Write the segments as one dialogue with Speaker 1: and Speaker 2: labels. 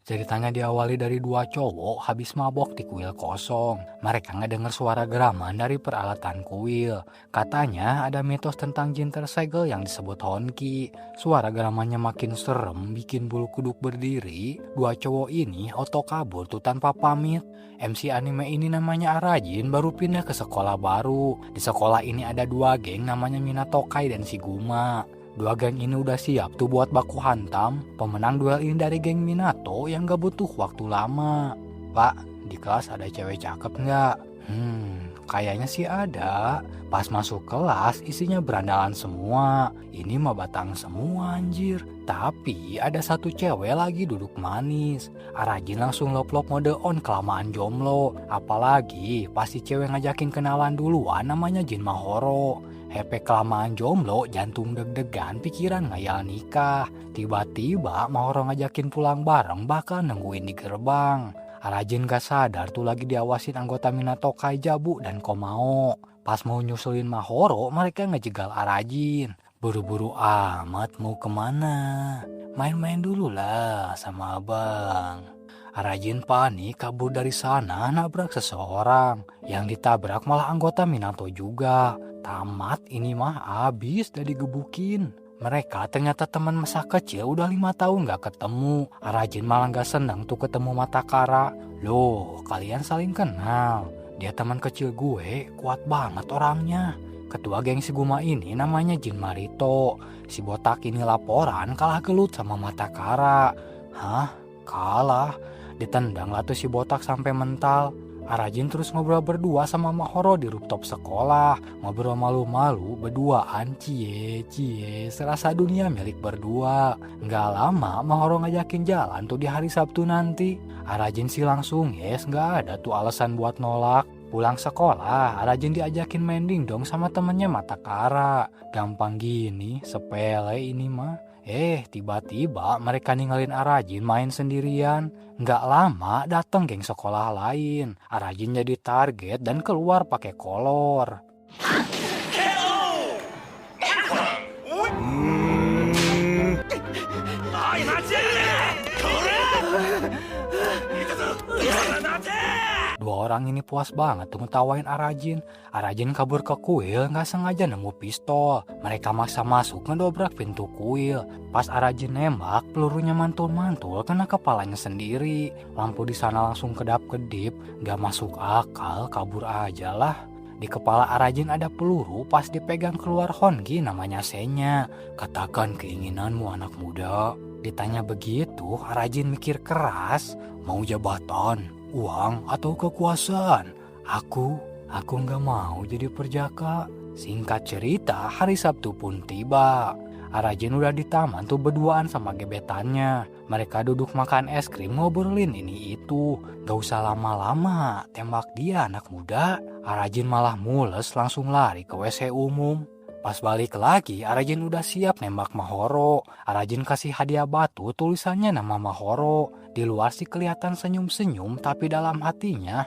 Speaker 1: Ceritanya diawali dari dua cowok habis mabok di kuil kosong. Mereka ngedenger suara geraman dari peralatan kuil. Katanya ada mitos tentang jin tersegel yang disebut honki. Suara geramannya makin serem, bikin bulu kuduk berdiri. Dua cowok ini auto kabur tuh tanpa pamit. MC anime ini namanya Arajin, baru pindah ke sekolah baru. Di sekolah ini ada dua geng namanya Minatokai dan Shiguma. Dua geng ini udah siap tuh buat baku hantam. Pemenang duel ini dari geng Minato yang gak butuh waktu lama. Pak, di kelas ada cewek cakep nggak? Kayaknya sih ada. Pas masuk kelas isinya berandalan semua. Ini mah batang semua anjir. Tapi ada satu cewek lagi duduk manis. Arajin langsung lop-lop mode on kelamaan jomblo. Apalagi pasti cewek ngajakin kenalan duluan namanya Jin Mahoro. Hepe kelamaan jomblo, jantung deg-degan, pikiran ngayal nikah. Tiba-tiba Mahoro ngajakin pulang bareng, bakal nungguin di gerbang. Arajin gak sadar tuh lagi diawasin anggota Minato Kai Jabu dan Komao. Pas mau nyusulin Mahoro, mereka ngejegal Arajin. Buru-buru amat mau kemana? Main-main dulu lah sama abang. Arajin panik kabur dari sana nabrak seseorang. Yang ditabrak malah anggota Minato juga. Tamat ini mah abis udah digebukin. Mereka ternyata teman masa kecil udah 5 tahun gak ketemu. Arajin malah gak senang tuh ketemu Matakara. Loh, kalian saling kenal. Dia teman kecil gue, kuat banget orangnya. Ketua geng Shiguma ini namanya Jin Marito. Si botak ini laporan kalah gelut sama Matakara. Hah? Kalah? Ditendang lah tuh si botak sampai mental. Arajin terus ngobrol berdua sama Mahoro di rooftop sekolah. Ngobrol malu-malu berduaan, cie, serasa dunia milik berdua. Nggak lama Mahoro ngajakin jalan tuh di hari Sabtu nanti. Arajin sih langsung yes, nggak ada tuh alasan buat nolak. Pulang sekolah, Arajin diajakin main dingdong sama temennya Matakara. Gampang gini, sepele ini mah. Tiba-tiba mereka ninggalin Arajin main sendirian. Nggak lama datang geng sekolah lain. Arajin jadi target dan keluar pakai kolor. Dua orang ini puas banget tuh ngetawain Arajin. Arajin kabur ke kuil nggak sengaja nemu pistol. Mereka maksa masuk ngedobrak pintu kuil. Pas Arajin nembak, pelurunya mantul-mantul kena kepalanya sendiri. Lampu di sana langsung kedap-kedip. Nggak masuk akal, kabur aja lah. Di kepala Arajin ada peluru pas dipegang keluar Honki namanya Senya. Katakan keinginanmu anak muda. Ditanya begitu, Arajin mikir keras. Mau jabatan, uang, atau kekuasaan? Aku nggak mau jadi perjaka. Singkat cerita, hari Sabtu pun tiba. Arajin udah di taman tuh berduaan sama gebetannya. Mereka duduk makan es krim ngobrolin ini itu. Gak usah lama-lama, tembak dia anak muda. Arajin malah mules langsung lari ke WC umum. Pas balik lagi, Arajin udah siap nembak Mahoro. Arajin kasih hadiah batu tulisannya nama Mahoro. Di luar sih kelihatan senyum-senyum, tapi dalam hatinya,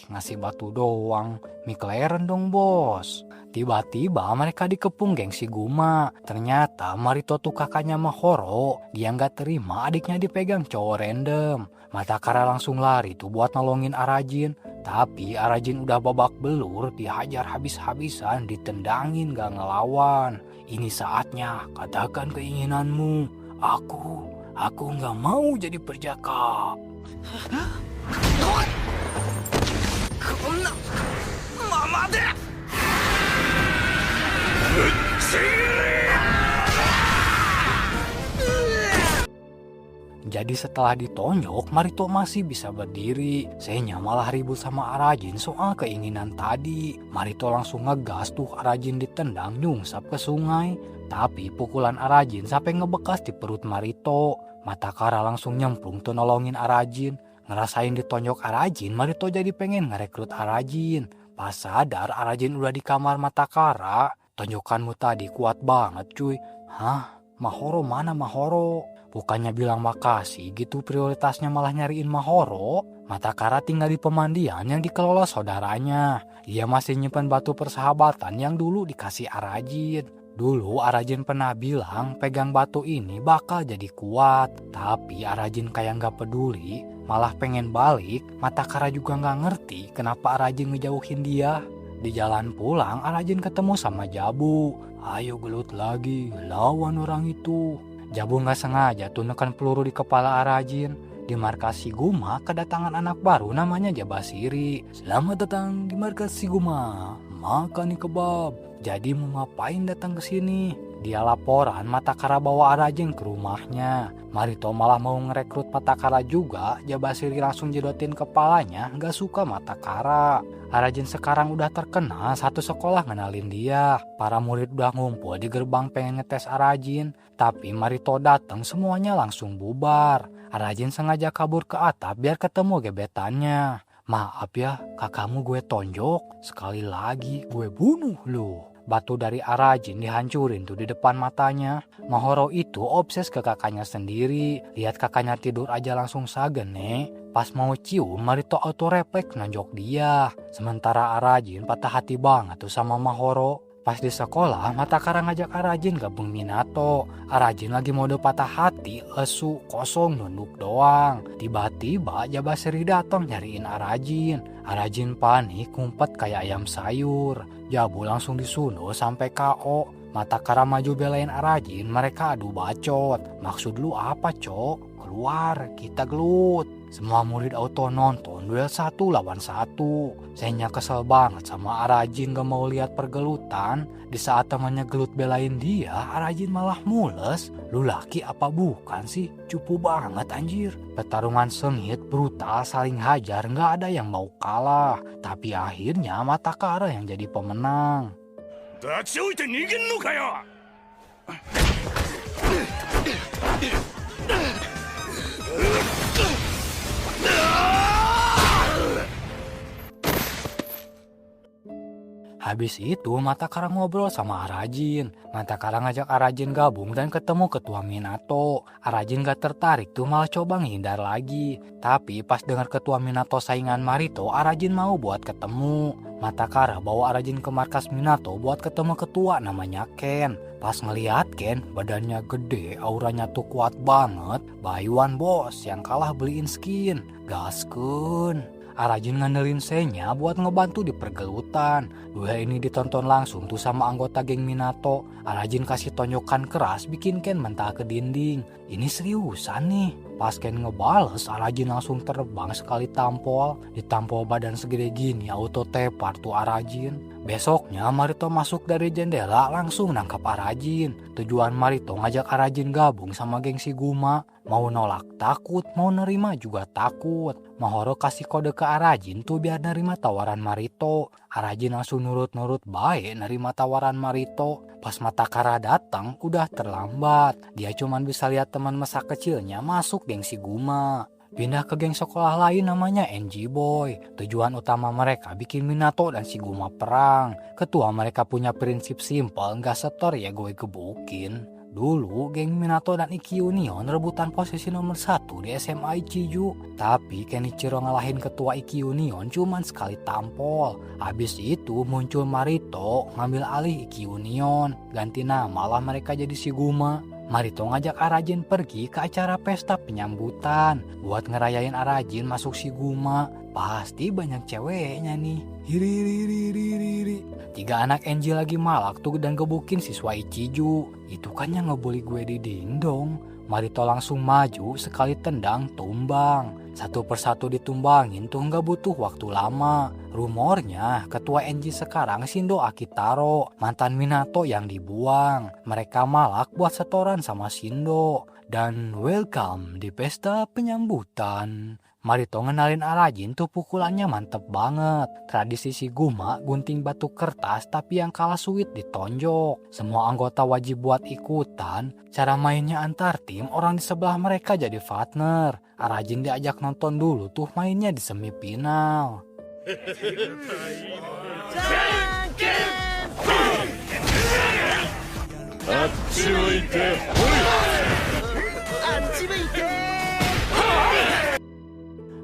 Speaker 1: ngasih batu doang. McLaren dong bos. Tiba-tiba mereka dikepung geng Shiguma. Ternyata Marito tuh kakaknya Mahoro. Dia nggak terima adiknya dipegang cowok random. Matakara langsung lari tuh buat nolongin Arajin. Tapi Arajin udah babak belur, dihajar habis-habisan, ditendangin gak ngelawan. Ini saatnya, katakan keinginanmu. Aku gak mau jadi perjaka. Mama deh! Jadi setelah ditonyok, Marito masih bisa berdiri. Senya malah ribut sama Arajin soal keinginan tadi. Marito langsung ngegas tuh Arajin ditendang nyungsap ke sungai. Tapi pukulan Arajin sampai ngebekas di perut Marito. Matakara langsung nyemplung tuh nolongin Arajin. Ngerasain ditonyok Arajin, Marito jadi pengen ngerekrut Arajin. Pas sadar Arajin udah di kamar Matakara. Tonjokanmu tadi kuat banget cuy. Hah? Mahoro mana Mahoro? Bukannya bilang makasih gitu prioritasnya malah nyariin Mahoro. Matakara tinggal di pemandian yang dikelola saudaranya. Dia masih nyimpen batu persahabatan yang dulu dikasih Arajin. Dulu Arajin pernah bilang pegang batu ini bakal jadi kuat. Tapi Arajin kayak nggak peduli, malah pengen balik. Matakara juga nggak ngerti kenapa Arajin ngejauhin dia. Di jalan pulang Arajin ketemu sama Jabu. Ayo gelut lagi, lawan orang itu. Jabu nggak sengaja tuh neken peluru di kepala Arajin. Di markas Shiguma kedatangan anak baru namanya Jabashiri. Selamat datang di markas Shiguma, makan nih kebab. Jadi mau ngapain datang ke sini? Dia laporan Matakara bawa Arajin ke rumahnya. Marito malah mau ngerekrut Matakara juga. Jabashiri langsung jedotin kepalanya, gak suka Matakara. Arajin sekarang udah terkenal, satu sekolah ngenalin dia. Para murid udah ngumpul di gerbang pengen ngetes Arajin. Tapi Marito datang semuanya langsung bubar. Arajin sengaja kabur ke atap biar ketemu gebetannya. Maaf ya, kakakmu gue tonjok. Sekali lagi gue bunuh lu. Batu dari Arajin dihancurin tuh di depan matanya. Mahoro itu obses ke kakaknya sendiri. Lihat kakaknya tidur aja langsung sagene. Pas mau cium, Marito auto refleks nonjok dia. Sementara Arajin patah hati banget tuh sama Mahoro. Pas di sekolah, Matakara ngajak Arajin gabung Minato. Arajin lagi mode patah hati, lesu, kosong, nunduk doang. Tiba-tiba Jabashiri datang nyariin Arajin. Arajin panik, ngumpet kayak ayam sayur. Jabu langsung disunuh sampai KO. Matakara maju belain Arajin, mereka adu bacot. Maksud lu apa, Cok? Keluar, kita gelut. Semua murid auto nonton duel 1 lawan 1. Saya kesel banget sama Arajin gak mau lihat pergelutan. Di saat temannya gelut belain dia, Arajin malah mules. Lu laki apa bukan sih? Cupu banget anjir. Pertarungan sengit, brutal, saling hajar, gak ada yang mau kalah. Tapi akhirnya Matakara yang jadi pemenang. Habis itu Matakara ngobrol sama Arajin. Matakara ngajak Arajin gabung dan ketemu ketua Minato. Arajin gak tertarik tuh malah coba ngehindar lagi. Tapi pas dengar ketua Minato saingan Marito, Arajin mau buat ketemu. Matakara bawa Arajin ke markas Minato buat ketemu ketua namanya Ken. Pas ngeliat Ken, badannya gede, auranya tuh kuat banget. Bayuan bos yang kalah beliin skin. Gaskun. Arajin ngandelin Senya buat ngebantu di pergelutan. Duel ini ditonton langsung tuh sama anggota geng Minato. Arajin kasih tonjokan keras bikin Ken mental ke dinding. Ini seriusan nih. Pas Ken ngebales, Arajin langsung terbang sekali tampol. Ditampol badan segede gini auto tepar tuh Arajin. Besoknya Marito masuk dari jendela langsung nangkap Arajin. Tujuan Marito ngajak Arajin gabung sama geng Shiguma. Mau nolak takut, mau nerima juga takut. Mahoro kasih kode ke Arajin tuh biar nerima tawaran Marito. Arajin langsung nurut-nurut baik nerima tawaran Marito. Pas Matakara datang udah terlambat. Dia cuman bisa lihat teman masa kecilnya masuk geng Shiguma. Pindah ke geng sekolah lain namanya NG Boy. Tujuan utama mereka bikin Minato dan Shiguma perang. Ketua mereka punya prinsip simpel, gak setor ya gue gebukin. Dulu geng Minato dan Ikki Union rebutan posisi nomor 1 di SMA Ichiju. Tapi Kenichiro ngalahin ketua Ikki Union cuman sekali tampol. Habis itu muncul Marito ngambil alih Ikki Union. Ganti nama lah mereka jadi Shiguma. Marito ngajak Arajin pergi ke acara pesta penyambutan. Buat ngerayain Arajin masuk Shiguma. Pasti banyak ceweknya nih. Hiri. 3 anak NG lagi malak tuh dan gebukin siswa Ichiju. Itu kan yang ngebully gue di dingdong. Marito langsung maju, sekali tendang tumbang. Satu persatu ditumbangin tuh nggak butuh waktu lama. Rumornya ketua NG sekarang Shindo Akitaro, mantan Minato yang dibuang. Mereka malak buat setoran sama Shindo. Dan welcome di pesta penyambutan. Marito ngenalin Arajin tuh pukulannya mantep banget. Tradisi Shiguma gunting batu kertas tapi yang kalah suit ditonjok. Semua anggota wajib buat ikutan. Cara mainnya antar tim, orang di sebelah mereka jadi partner. Arajin diajak nonton dulu tuh mainnya di semifinal.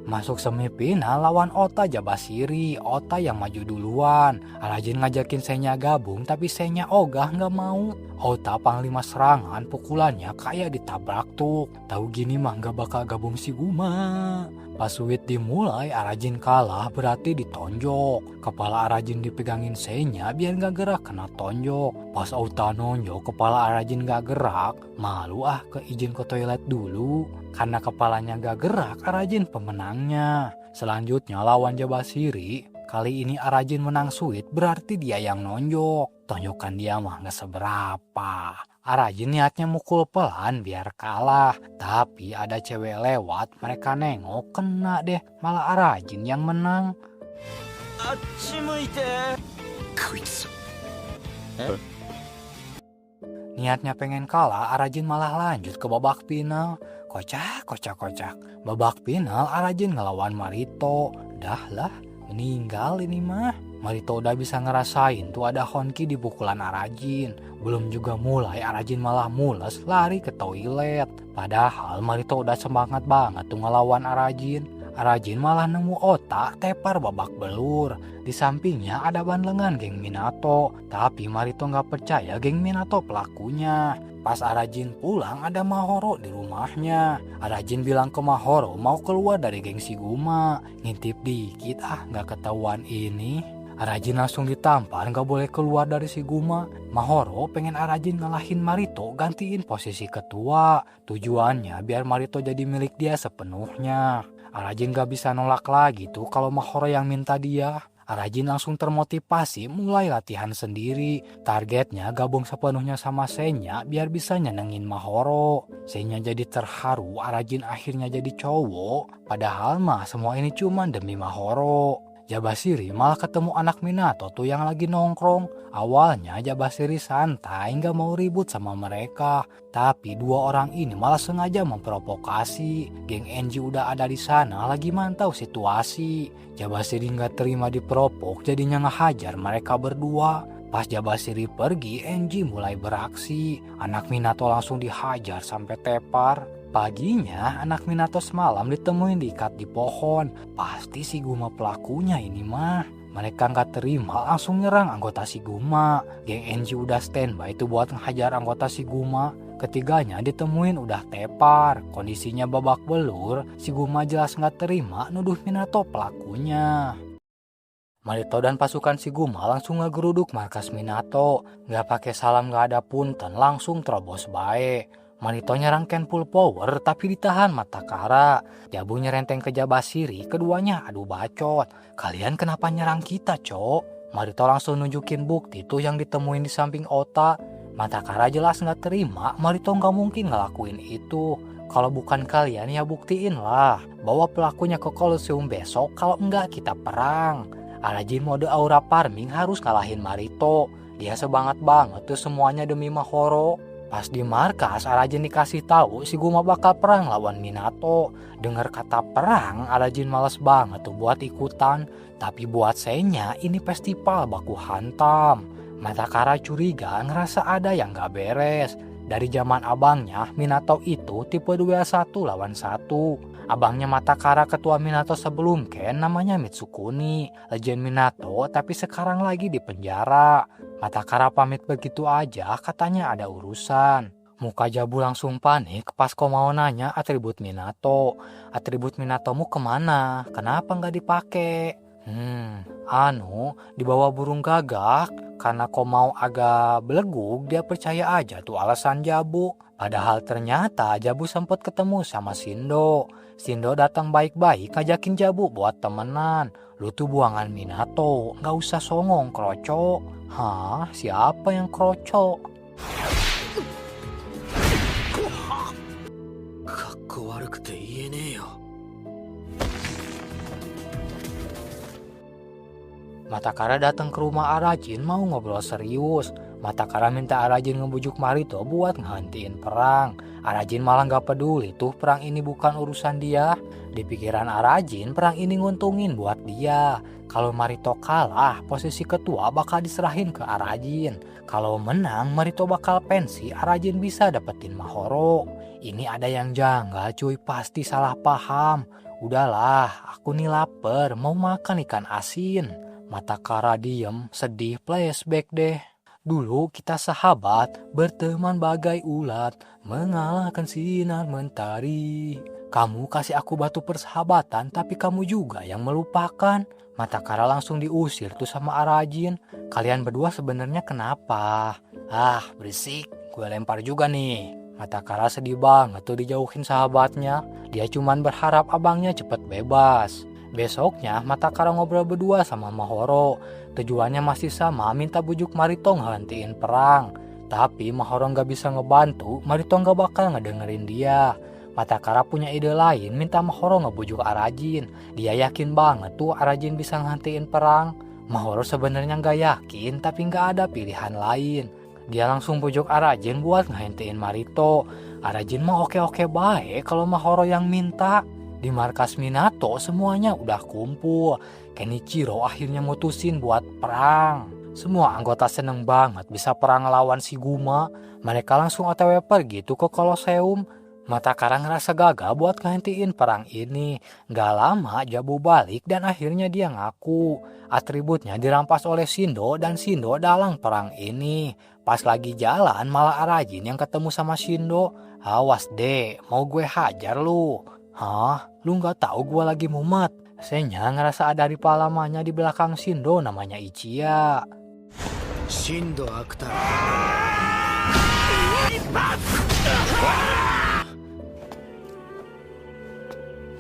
Speaker 1: Masuk semifinal lawan Ota Jabasiri, Ota yang maju duluan. Arajin ngajakin Senya gabung tapi Senya ogah nggak mau. Ota panglima serangan pukulannya kayak ditabrak tuh. Tahu gini mah nggak bakal gabung si Guma. Pas suit dimulai Arajin kalah berarti ditonjok. Kepala Arajin dipegangin Senya biar nggak gerak kena tonjok. Pas Ota nonjok kepala Arajin nggak gerak. Malu izin ke toilet dulu. Karena kepalanya gak gerak, Arajin pemenangnya. Selanjutnya lawan Jabasiri. Kali ini Arajin menang suit, berarti dia yang nonjok. Tonjokan dia mah gak seberapa. Arajin niatnya mukul pelan biar kalah. Tapi ada cewek lewat, mereka nengok, kena deh. Malah Arajin yang menang. Niatnya pengen kalah, Arajin malah lanjut ke babak final. Kocak. Babak final Arajin ngelawan Marito. Dah lah, meninggal ini mah. Marito udah bisa ngerasain tuh ada Honki di pukulan Arajin. Belum juga mulai Arajin malah mules lari ke toilet. Padahal Marito udah semangat banget tuh ngelawan Arajin. Arajin malah nemu otak tepar babak belur. Di sampingnya ada bandengan geng Minato. Tapi Marito gak percaya geng Minato pelakunya. Pas Arajin pulang ada Mahoro di rumahnya. Arajin bilang ke Mahoro mau keluar dari geng si Guma. Ngintip dikit gak ketahuan ini. Arajin langsung ditampar gak boleh keluar dari si Guma. Mahoro pengen Arajin ngalahin Marito gantiin posisi ketua. Tujuannya biar Marito jadi milik dia sepenuhnya. Arajin gak bisa nolak lagi tuh kalau Mahoro yang minta dia. Arajin langsung termotivasi mulai latihan sendiri. Targetnya gabung sepenuhnya sama Senya biar bisa nyenengin Mahoro. Senya jadi terharu Arajin akhirnya jadi cowok. Padahal mah semua ini cuma demi Mahoro. Jabasiri malah ketemu anak Minato tuh yang lagi nongkrong. Awalnya Jabasiri santai gak mau ribut sama mereka. Tapi dua orang ini malah sengaja memprovokasi. Geng Enji udah ada di sana lagi mantau situasi. Jabasiri gak terima diprovok jadinya ngehajar mereka berdua. Pas Jabasiri pergi, Enji mulai beraksi. Anak Minato langsung dihajar sampai tepar. Paginya anak Minato semalam ditemuin diikat di pohon. Pasti si Guma pelakunya ini mah. Mereka gak terima langsung nyerang anggota si Guma. Geng Enji udah standby itu buat ngehajar anggota si Guma. Ketiganya ditemuin udah tepar. Kondisinya babak belur. Si Guma jelas gak terima nuduh Minato pelakunya. Marito dan pasukan si Guma langsung ngegeruduk markas Minato. Gak pakai salam gak ada punten langsung terobos bae. Marito nyerang Ken full power tapi ditahan Matakara. Jabu nyerenteng ke Jabasiri, keduanya adu bacot. Kalian kenapa nyerang kita, Cok? Marito langsung nunjukin bukti tuh yang ditemuin di samping Ota. Matakara jelas gak terima, Marito gak mungkin ngelakuin itu. Kalau bukan kalian ya buktiin lah. Bawa pelakunya ke Colosseum besok, kalau enggak kita perang. Arajin mode aura farming harus ngalahin Marito. Dia semangat banget tuh semuanya demi Mahoro. Pas di markas, Arajin dikasih tahu si Guma bakal perang lawan Minato. Dengar kata perang, Arajin males banget tuh buat ikutan. Tapi buat Senya, ini festival baku hantam. Matakara curiga ngerasa ada yang gak beres. Dari zaman abangnya, Minato itu tipe duel 1 lawan 1. Abangnya Matakara ketua Minato sebelum Ken namanya Mitsukuni. Legend Minato tapi sekarang lagi di penjara. Matakara pamit begitu aja katanya ada urusan. Muka Jabu langsung panik pas kau mau nanya atribut Minato. Atribut Minatomu kemana? Kenapa nggak dipakai? Dibawa burung gagak. Karena kau mau agak beleguk dia percaya aja tuh alasan Jabu. Padahal ternyata Jabu sempat ketemu sama Shindo. Shindo datang baik-baik ngajakin Jabu buat temenan. Lu tuh buangan Minato, gak usah songong kroco. Hah? Siapa yang kroco? Matakara datang ke rumah Arajin mau ngobrol serius. Matakara minta Arajin ngebujuk Marito buat ngehentiin perang. Arajin malah gak peduli tuh perang ini bukan urusan dia. Di pikiran Arajin perang ini nguntungin buat dia. Kalau Marito kalah, posisi ketua bakal diserahin ke Arajin. Kalau menang, Marito bakal pensi, Arajin bisa dapetin Mahoro. Ini ada yang janggal cuy, pasti salah paham. Udahlah, aku nih lapar, mau makan ikan asin. Mata Kara diem, sedih flashback deh. Dulu kita sahabat, berteman bagai ulat, mengalahkan sinar mentari. Kamu kasih aku batu persahabatan, tapi kamu juga yang melupakan. Mata Kara langsung diusir tuh sama Arajin. Kalian berdua sebenarnya kenapa? Ah, berisik, gue lempar juga nih. Mata Kara sedih banget tuh dijauhin sahabatnya. Dia cuman berharap abangnya cepet bebas. Besoknya Mata Kara ngobrol berdua sama Mahoro. Tujuannya masih sama, minta bujuk Marito ngehentiin perang. Tapi Mahoro gak bisa ngebantu, Marito gak bakal ngedengerin dia. Mata Kara punya ide lain, minta Mahoro ngebujuk Arajin. Dia yakin banget tuh Arajin bisa ngehentiin perang. Mahoro sebenarnya gak yakin, tapi gak ada pilihan lain. Dia langsung bujuk Arajin buat ngehentiin Marito. Arajin mah oke-oke baik kalau Mahoro yang minta. Di markas Minato semuanya udah kumpul. Kenichiro akhirnya mutusin buat perang. Semua anggota seneng banget bisa perang lawan si Guma. Mereka langsung OTW pergi tuh ke Kolosseum. Mata Kara ngerasa gagal buat ngehentiin perang ini. Gak lama Jabu balik dan akhirnya dia ngaku. Atributnya dirampas oleh Shindo dan Shindo dalang perang ini. Pas lagi jalan malah Arajin yang ketemu sama Shindo. Awas deh, mau gue hajar lu. Hah? Lu gak tahu gue lagi mumet? Senya ngerasa ada rival lamanya di belakang Shindo namanya Ichiya.
Speaker 2: Shindo Akta.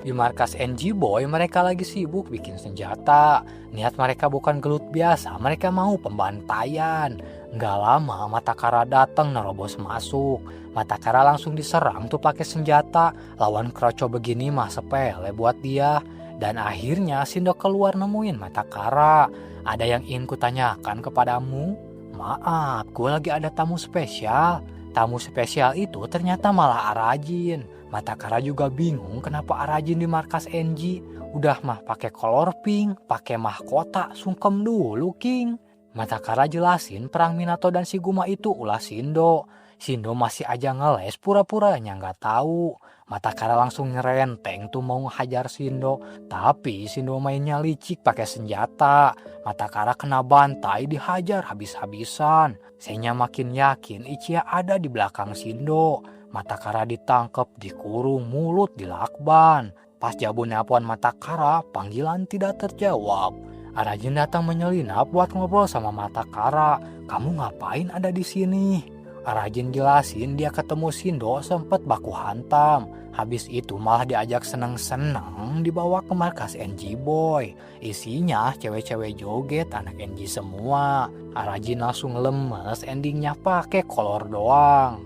Speaker 1: Di markas NG Boy mereka lagi sibuk bikin senjata. Niat mereka bukan gelut biasa, mereka mau pembantaian. Nggak lama Mata Kara datang nerobos masuk. Mata Kara langsung diserang tuh pakai senjata. Lawan kroco begini mah sepele buat dia. Dan akhirnya Shindo keluar nemuin Mata Kara. Ada yang ingin kutanyakan kepadamu? Maaf, gue lagi ada tamu spesial. Tamu spesial itu ternyata malah Arajin. Mata Kara juga bingung kenapa Arajin di markas NG. Udah mah pakai color pink, pakai mahkota, sungkem dulu King. Mata Kara jelasin perang Minato dan si Guma itu ulah Shindo. Shindo masih aja ngeles pura-puranya nggak tahu. Mata Kara langsung ngerenteng tuh mau ngehajar Shindo. Tapi Shindo mainnya licik pakai senjata. Mata Kara kena bantai dihajar habis-habisan. Senya makin yakin Ichiya ada di belakang Shindo. Mata Kara ditangkap, dikurung, mulut dilakban. Pas Jabu nelpon Mata Kara, panggilan tidak terjawab. Arajin datang menyelinap buat ngobrol sama Mata Kara. Kamu ngapain ada di sini? Arajin jelasin dia ketemu Shindo sempet baku hantam. Habis itu malah diajak seneng-seneng dibawa ke markas NG Boy. Isinya cewek-cewek joget anak NG semua. Arajin langsung lemes, endingnya pakai kolor doang.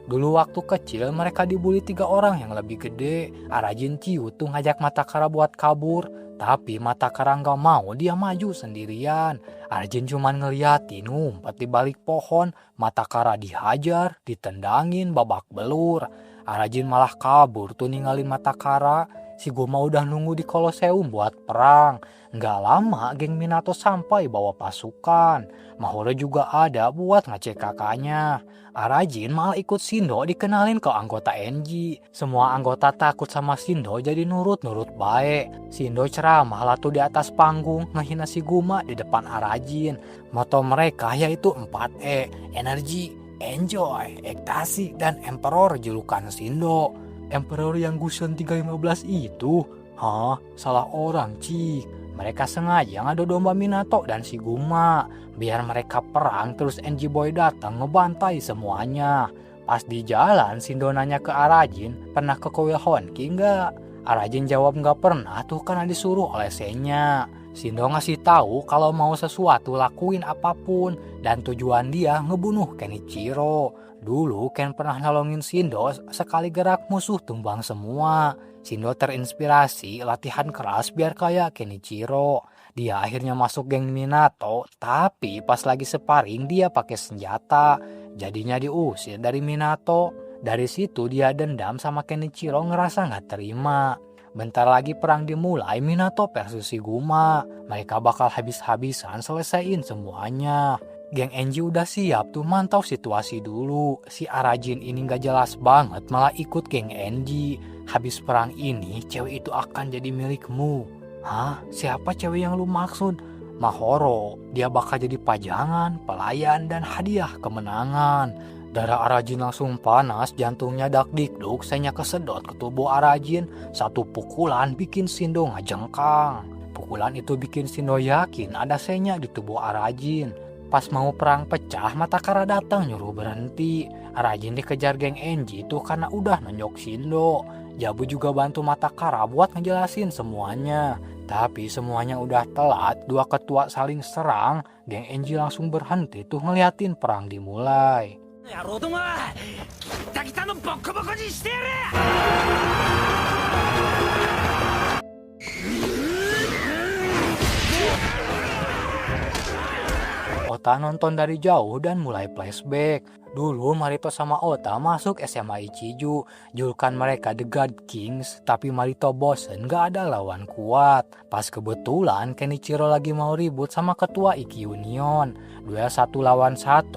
Speaker 1: Dulu waktu kecil mereka dibully 3 orang yang lebih gede. Arajin ciut tuh ngajak Mata Kara buat kabur. Tapi Mata Kara gak mau, dia maju sendirian. Arajin cuman ngeliatin ngumpet di balik pohon. Mata Kara dihajar, ditendangin babak belur. Arajin malah kabur tuh ninggalin Mata Kara. Si Guma udah nunggu di Kolosseum buat perang. Nggak lama geng Minato sampai bawa pasukan. Mahoro juga ada buat ngecek kakaknya. Arajin malah ikut Shindo dikenalin ke anggota NG. Semua anggota takut sama Shindo jadi nurut-nurut baik. Shindo ceramah lah tuh di atas panggung ngehina si Guma di depan Arajin. Moto mereka yaitu 4E. Energi, enjoy, ekstasi, dan emperor julukan Shindo. Emperor yang Gusion 315 itu? Hah? Salah orang cik. Mereka sengaja ngadu domba Minato dan si Guma. Biar mereka perang terus NG Boy datang ngebantai semuanya. Pas di jalan Shindo nanya ke Arajin, pernah ke kuil Honki nggak? Arajin jawab nggak pernah tuh karena disuruh oleh Senya. Shindo ngasih tahu kalau mau sesuatu lakuin apapun. Dan tujuan dia ngebunuh Kenichiro. Dulu Ken pernah nolongin Shindo, sekali gerak musuh tumbang semua. Shindo terinspirasi latihan keras biar kayak Kenichiro. Dia akhirnya masuk geng Minato, tapi pas lagi sparring dia pakai senjata. Jadinya diusir dari Minato. Dari situ dia dendam sama Kenichiro, ngerasa gak terima. Bentar lagi perang dimulai Minato versus Shiguma. Mereka bakal habis-habisan selesaiin semuanya. Geng Enji udah siap tuh mantau situasi dulu. Si Arajin ini gak jelas banget malah ikut geng Enji. Habis perang ini cewek itu akan jadi milikmu. Hah? Siapa cewek yang lu maksud? Mahoro. Dia bakal jadi pajangan, pelayan, dan hadiah kemenangan. Darah Arajin langsung panas, jantungnya dak-dikduk, senya kesedot ke tubuh Arajin. Satu pukulan bikin Shindo ngajengkang. Pukulan itu bikin Shindo yakin ada senya di tubuh Arajin. Pas mau perang pecah, Matakara datang nyuruh berhenti. Arajin dikejar geng Enji itu karena udah nonyok Shindo. Jabu juga bantu Matakara buat ngejelasin semuanya. Tapi semuanya udah telat, dua ketua saling serang, geng Enji langsung berhenti tuh ngeliatin perang dimulai. Ota nonton dari jauh dan mulai flashback. Dulu Marito sama Ota masuk SMA Ichiju, julukan mereka The God Kings, tapi Marito bosen gak ada lawan kuat. Pas kebetulan Kenichiro lagi mau ribut sama ketua Iki Union. Duel 1 lawan 1,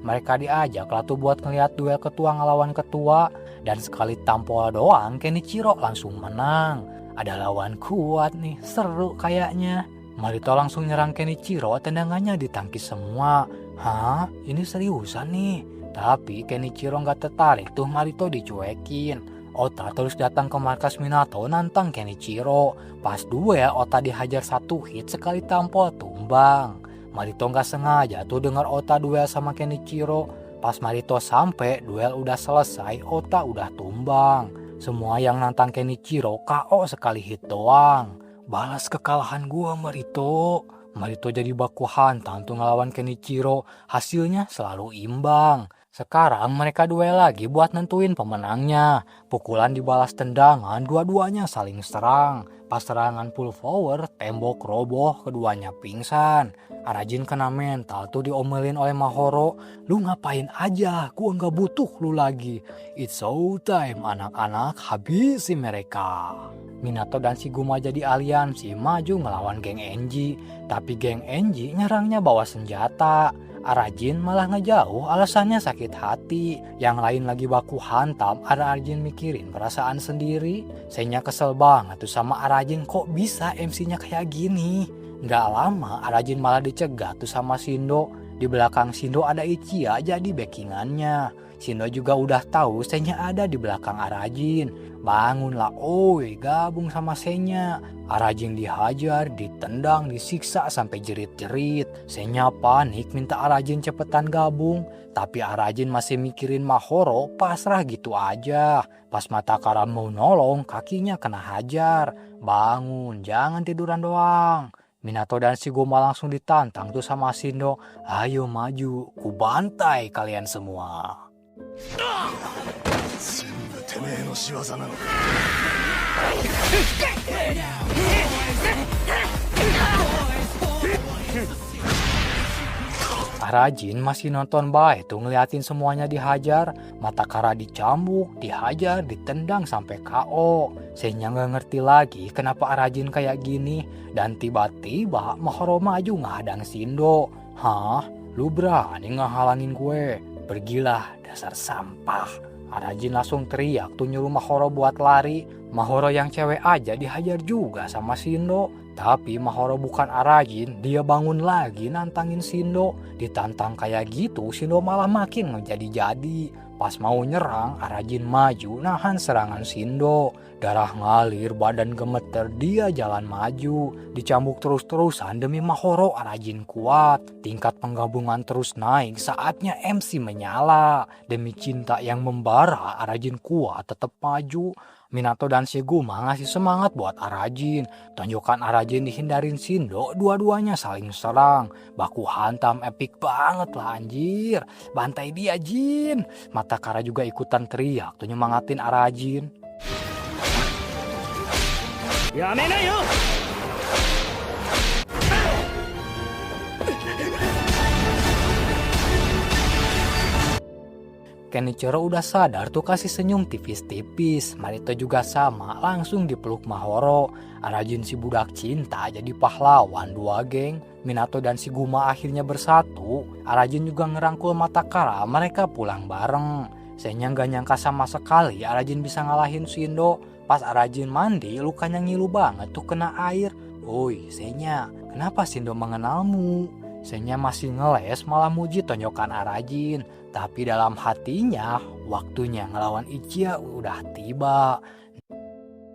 Speaker 1: mereka diajak lah tuh buat ngeliat duel ketua ngelawan ketua. Dan sekali tampol doang Kenichiro langsung menang. Ada lawan kuat nih, seru kayaknya. Marito langsung nyerang Kenichiro, tendangannya ditangkis semua. Hah? Ini seriusan nih? Tapi Kenichiro gak tertarik tuh Marito dicuekin. Ota terus datang ke markas Minato nantang Kenichiro. Pas duel Ota dihajar 1 hit sekali tampol tumbang. Marito gak sengaja tuh dengar Ota duel sama Kenichiro. Pas Marito sampai duel udah selesai, Ota udah tumbang. Semua yang nantang Kenichiro KO sekali hit doang. Balas kekalahan gua Marito. Marito jadi baku hantam tuh ngelawan Kenichiro. Hasilnya selalu imbang. Sekarang mereka duel lagi buat nentuin pemenangnya. Pukulan dibalas tendangan, dua-duanya saling serang. Pas serangan full power, tembok roboh, keduanya pingsan. Arajin kena mental tuh diomelin oleh Mahoro. Lu ngapain aja, gua gak butuh lu lagi. It's show time anak-anak, habisi mereka. Minato dan Shiguma jadi aliansi maju ngelawan geng Enji. Tapi geng Enji nyerangnya bawa senjata. Arajin malah ngejauh alasannya sakit hati. Yang lain lagi baku hantam, Arajin mikirin perasaan sendiri. Senya kesel banget tuh sama Arajin, kok bisa MC-nya kayak gini. Gak lama Arajin malah dicegat tuh sama Shindo. Di belakang Shindo ada Ichiya jadi backingannya. Shindo juga udah tahu Senya ada di belakang Arajin. Bangunlah, oi, gabung sama Senya. Arajin dihajar, ditendang, disiksa sampai jerit-jerit. Senya panik minta Arajin cepetan gabung. Tapi Arajin masih mikirin Mahoro, pasrah gitu aja. Pas Matakara mau nolong, kakinya kena hajar. Bangun, jangan tiduran doang. Minato dan Shiguma langsung ditantang tuh sama Shindo. Ayo maju, ku bantai kalian semua. Arajin masih nonton baik tuh ngeliatin semuanya dihajar. Matakara dicambuk, dihajar, ditendang sampai KO. Senya gak ngerti lagi kenapa Arajin kayak gini. Dan tiba-tiba Mahoro maju ngehadang Shindo. Hah? Lu berani ngehalangin gue? Pergilah dasar sampah. Arajin langsung teriak tuh nyuruh Mahoro buat lari. Mahoro yang cewek aja dihajar juga sama Shindo. Tapi Mahoro bukan Arajin, dia bangun lagi nantangin Shindo. Ditantang kayak gitu, Shindo malah makin menjadi-jadi. Pas mau nyerang, Arajin maju nahan serangan Shindo. Darah ngalir, badan gemeter, dia jalan maju. Dicambuk terus-terusan demi Mahoro, Arajin kuat. Tingkat penggabungan terus naik, saatnya MC menyala. Demi cinta yang membara, Arajin kuat tetap maju. Minato dan Shiguma ngasih semangat buat Arajin. Tonjokan Arajin dihindarin Shindo, dua-duanya saling serang. Baku hantam epic banget lah anjir. Bantai dia Jin. Matakara juga ikutan teriak tuh nyemangatin Arajin. Yamena yo! Kenichiro udah sadar tuh kasih senyum tipis-tipis. Marito juga sama, langsung dipeluk Mahoro. Arajin si budak cinta jadi pahlawan dua geng. Minato dan si Guma akhirnya bersatu. Arajin juga ngerangkul Matakara, mereka pulang bareng. Senya gak nyangka sama sekali Arajin bisa ngalahin Shindo. Pas Arajin mandi, lukanya ngilu banget tuh kena air. Woi Senya, kenapa Shindo mengenalmu? Senya masih ngeles malah muji tonjokan Arajin. Tapi dalam hatinya, waktunya ngelawan Ichiya udah tiba.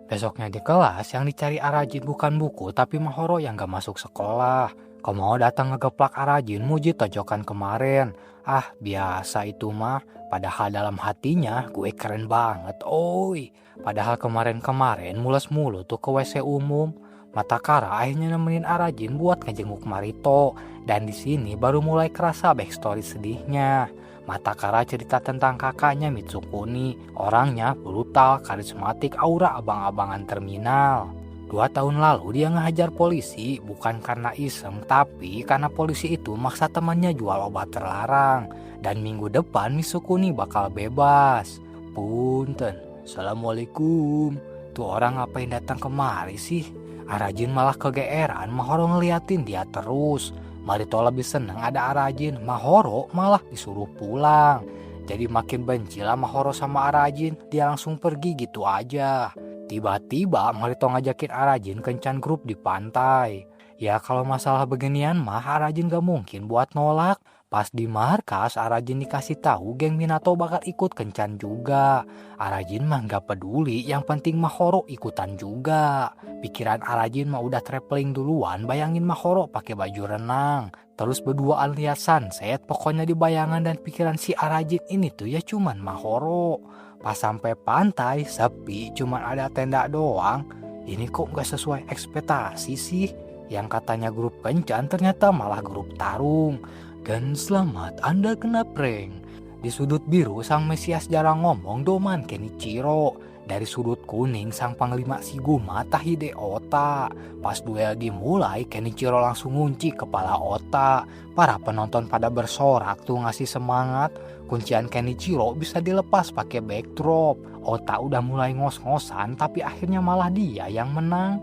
Speaker 1: Besoknya di kelas yang dicari Arajin bukan buku tapi Mahoro yang gak masuk sekolah. Komao datang ngegeplak Arajin muji tonjokan kemarin. Ah biasa itu mah, padahal dalam hatinya gue keren banget oi. Padahal kemarin-kemarin mules mulu tuh ke WC umum. Matakara akhirnya nemenin Arajin buat ngejenguk Marito. Dan di sini baru mulai kerasa backstory sedihnya. Matakara cerita tentang kakaknya Mitsukuni. Orangnya brutal, karismatik, aura abang-abangan terminal. 2 tahun lalu dia ngehajar polisi bukan karena iseng tapi karena polisi itu maksa temannya jual obat terlarang. Dan minggu depan Mitsukuni bakal bebas. Punten, Assalamualaikum. Tuh orang ngapain datang kemari sih? Arajin malah kegeeran, Mahoro ngeliatin dia terus. Marito lebih seneng ada Arajin, Mahoro malah disuruh pulang. Jadi makin benci lah Mahoro sama Arajin, dia langsung pergi gitu aja. Tiba-tiba Marito ngajakin Arajin kencan grup di pantai. Ya kalau masalah beginian mah Arajin gak mungkin buat nolak. Pas di markas Arajin dikasih tahu geng Minato bakal ikut kencan juga. Arajin mah gak peduli, yang penting Mahoro ikutan juga. Pikiran Arajin mah udah traveling duluan, bayangin Mahoro pakai baju renang. Terus berduaan lihat sunset, pokoknya di bayangan dan pikiran si Arajin ini tuh ya cuman Mahoro. Pas sampai pantai, sepi, cuman ada tenda doang. Ini kok gak sesuai ekspektasi sih? Yang katanya grup kencan ternyata malah grup tarung. Dan selamat Anda kena prank. Di sudut biru sang Mesias jarang ngomong doman Kenichiro. Dari sudut kuning sang panglima si Guma Tahide Ota. Pas duel dimulai Kenichiro langsung ngunci kepala Ota. Para penonton pada bersorak tuh ngasih semangat. Kuncian Kenichiro bisa dilepas pakai backdrop. Ota udah mulai ngos-ngosan tapi akhirnya malah dia yang menang.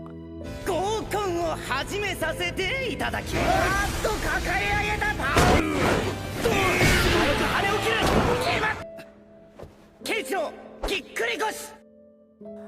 Speaker 1: 始めさせていただきます。と抱え上げたパワー。早く羽を切る。ケイチロぎっくり腰。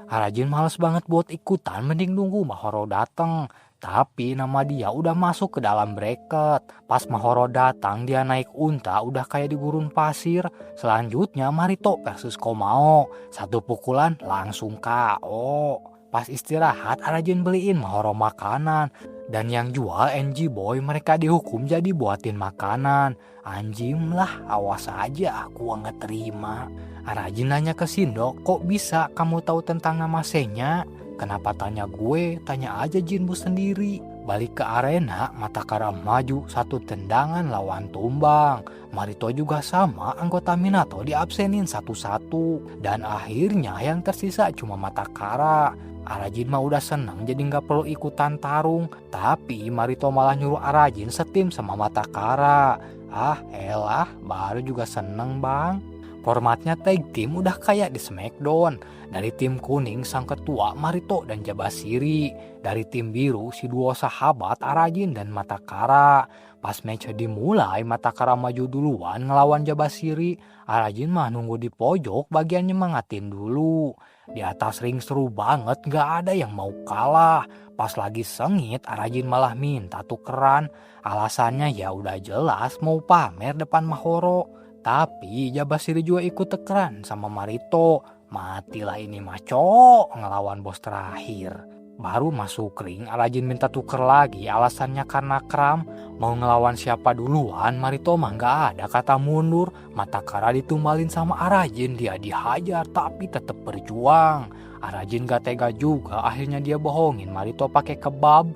Speaker 1: Arajin males banget buat ikutan, mending nunggu Mahoro datang. Tapi nama dia udah masuk ke dalam bracket. Pas Mahoro datang dia naik unta udah kayak di gurun pasir. Selanjutnya Marito versus Komao. Satu pukulan langsung KO. Pas istirahat Arajin beliin Mahoro makanan. Dan yang jual NG Boy mereka dihukum jadi buatin makanan. Anjim lah, awas aja aku nggak terima. Arajin nanya ke Shindo, kok bisa kamu tahu tentang nama Senya? Kenapa tanya gue, tanya aja Jinbu sendiri. Balik ke arena, Matakara maju satu tendangan lawan tumbang. Marito juga sama, anggota Minato diabsenin satu-satu. Dan akhirnya yang tersisa cuma Matakara. Arajin mah udah seneng jadi gak perlu ikutan tarung. Tapi Marito malah nyuruh Arajin setim sama Matakara. Ah elah, baru juga seneng bang. Formatnya tag team udah kayak di Smackdown. Dari tim kuning sang ketua Marito dan Jabashiri. Dari tim biru si duo sahabat Arajin dan Matakara. Pas match dimulai Matakara maju duluan ngelawan Jabashiri. Arajin mah nunggu di pojok bagian nyemangatin dulu. Di atas ring seru banget, gak ada yang mau kalah. Pas lagi sengit Arajin malah minta tukeran. Alasannya ya udah jelas mau pamer depan Mahoro. Tapi Jabashiri juga ikut tukeran sama Marito. Matilah ini maco ngelawan bos terakhir. Baru masuk ring Arajin minta tuker lagi, alasannya karena kram. Mau ngelawan siapa duluan, Marito mah gak ada kata mundur. Matakara ditumbalin sama Arajin, dia dihajar tapi tetap berjuang. Arajin gak tega juga, akhirnya dia bohongin Marito pakai kebab.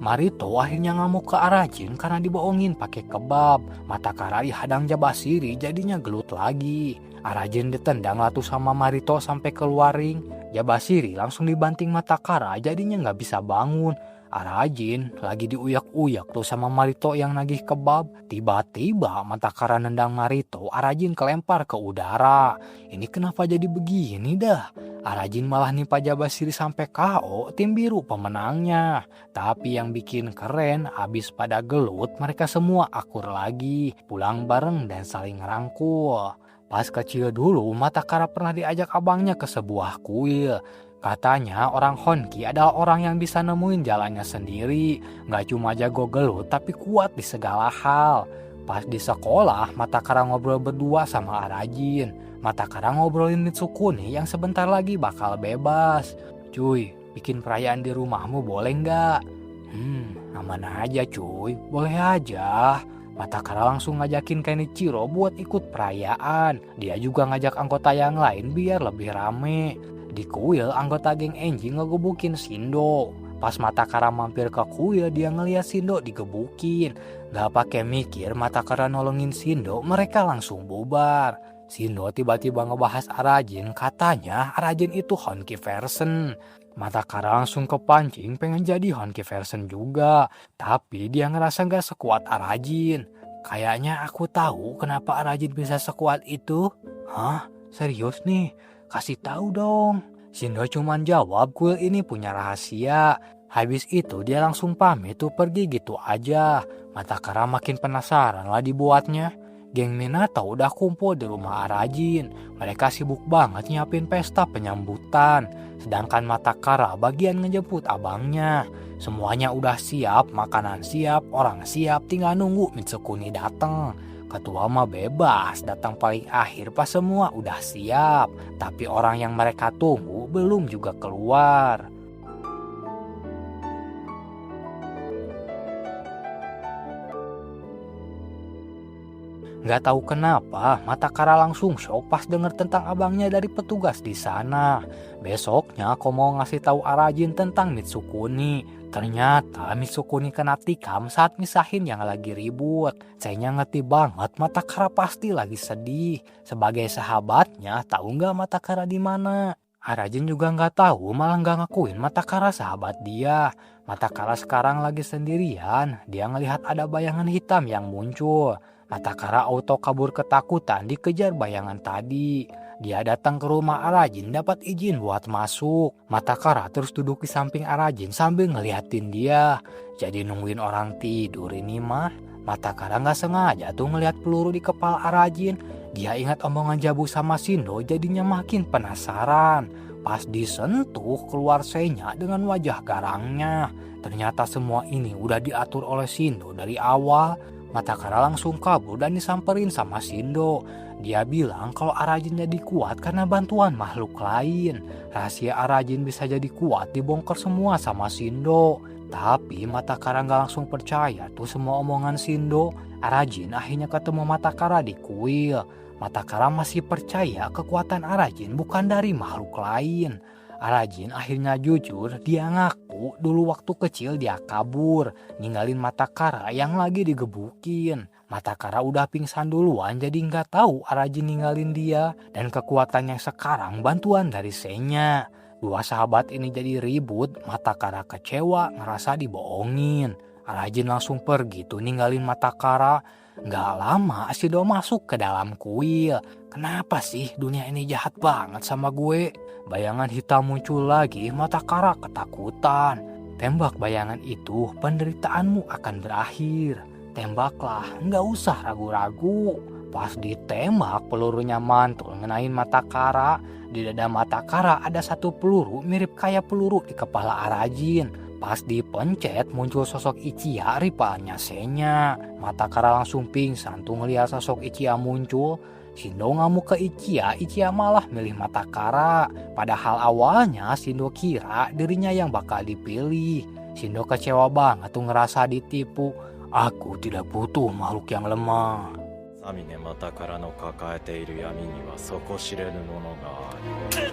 Speaker 1: Marito akhirnya ngamuk ke Arajin karena dibohongin pakai kebab. Matakara dihadang Jabashiri jadinya gelut lagi. Arajin ditendang latu sama Marito sampai keluar ring. Jabashiri langsung dibanting Matakara jadinya nggak bisa bangun. Arajin lagi diuyak-uyak tuh sama Marito yang nagih kebab. Tiba-tiba Matakara nendang Marito, Arajin kelempar ke udara. Ini kenapa jadi begini dah? Arajin malah nimpa Jabashiri sampai KO, tim biru pemenangnya. Tapi yang bikin keren, habis pada gelut mereka semua akur lagi, pulang bareng dan saling ngerangkul. Pas kecil dulu, Matakara pernah diajak abangnya ke sebuah kuil. Katanya orang Honki adalah orang yang bisa nemuin jalannya sendiri. Gak cuma jago gelut, tapi kuat di segala hal. Pas di sekolah, Matakara ngobrol berdua sama Arajin. Matakara ngobrolin Mitsukuni yang sebentar lagi bakal bebas. Cuy, bikin perayaan di rumahmu boleh nggak? Aman aja cuy, boleh aja. Matakara langsung ngajakin Kenichiro buat ikut perayaan. Dia juga ngajak anggota yang lain biar lebih rame. Di kuil, anggota geng Enji ngegebukin Shindo. Pas Matakara mampir ke kuil, dia ngeliat Shindo digebukin. Gak pakai mikir, Matakara nolongin Shindo, mereka langsung bubar. Shindo tiba-tiba ngebahas Arajin, katanya Arajin itu Honki version. Matakara langsung kepancing pengen jadi Honki version juga. Tapi dia ngerasa gak sekuat Arajin. Kayaknya aku tahu kenapa Arajin bisa sekuat itu. Hah? Serius nih? Kasih tahu dong. Shindo cuman jawab kuil ini punya rahasia. Habis itu dia langsung pamit tuh pergi gitu aja. Matakara makin penasaran lah dibuatnya. Geng Minato udah kumpul di rumah Arajin. Mereka sibuk banget nyiapin pesta penyambutan. Sedangkan Matakara bagian ngejemput abangnya. Semuanya udah siap, makanan siap, orang siap, tinggal nunggu Mitsukuni datang. Ketua mah bebas, datang paling akhir pas semua udah siap. Tapi orang yang mereka tunggu belum juga keluar. Gak tahu kenapa, Matakara langsung shock pas denger tentang abangnya dari petugas di sana. Besoknya aku mau ngasih tahu Arajin tentang Mitsukuni. Ternyata Mitsukuni kena tikam saat misahin yang lagi ribut. Saya ngerti banget Matakara pasti lagi sedih. Sebagai sahabatnya, tahu nggak Matakara di mana? Arajin juga nggak tahu, malah nggak ngakuin Matakara sahabat dia. Matakara sekarang lagi sendirian. Dia ngelihat ada bayangan hitam yang muncul. Matakara auto kabur ketakutan dikejar bayangan tadi. Dia datang ke rumah Arajin dapat izin buat masuk. Matakara terus duduk di samping Arajin sambil ngeliatin dia. Jadi nungguin orang tidur ini mah. Matakara gak sengaja tuh ngeliat peluru di kepala Arajin. Dia ingat omongan Jabu sama Shindo jadinya makin penasaran. Pas disentuh keluar Senya dengan wajah garangnya. Ternyata semua ini udah diatur oleh Shindo dari awal. Matakara langsung kabur dan disamperin sama Shindo. Dia bilang kalau Arajin jadi kuat karena bantuan makhluk lain. Rahasia Arajin bisa jadi kuat dibongkar semua sama Shindo. Tapi Matakara gak langsung percaya tuh semua omongan Shindo. Arajin akhirnya ketemu Matakara di kuil. Matakara masih percaya kekuatan Arajin bukan dari makhluk lain. Arajin akhirnya jujur, dia ngaku dulu waktu kecil dia kabur, ninggalin Matakara yang lagi digebukin. Matakara udah pingsan duluan jadi nggak tahu Arajin ninggalin dia, dan kekuatannya sekarang bantuan dari Senya. Dua sahabat ini jadi ribut, Matakara kecewa ngerasa dibohongin. Arajin langsung pergi tuh ninggalin Matakara. Nggak lama Shindo masuk ke dalam kuil. Kenapa sih dunia ini jahat banget sama gue? Bayangan hitam muncul lagi, Matakara ketakutan. Tembak bayangan itu, penderitaanmu akan berakhir. Tembaklah, nggak usah ragu-ragu. Pas ditembak, pelurunya mantul ngenain Matakara. Di dada Matakara ada satu peluru mirip kayak peluru di kepala Arajin. Pas dipencet muncul sosok Ichiya, rivalnya Senya. Matakara langsung pingsan tuh ngeliat sosok Ichiya muncul. Shindo ngamuk ke Ichiya, Ichiya malah milih Matakara. Padahal awalnya Shindo kira dirinya yang bakal dipilih. Shindo kecewa banget tuh ngerasa ditipu. Aku tidak butuh makhluk yang lemah.
Speaker 3: サミネマタカラの抱えている闇には底知れぬものがある。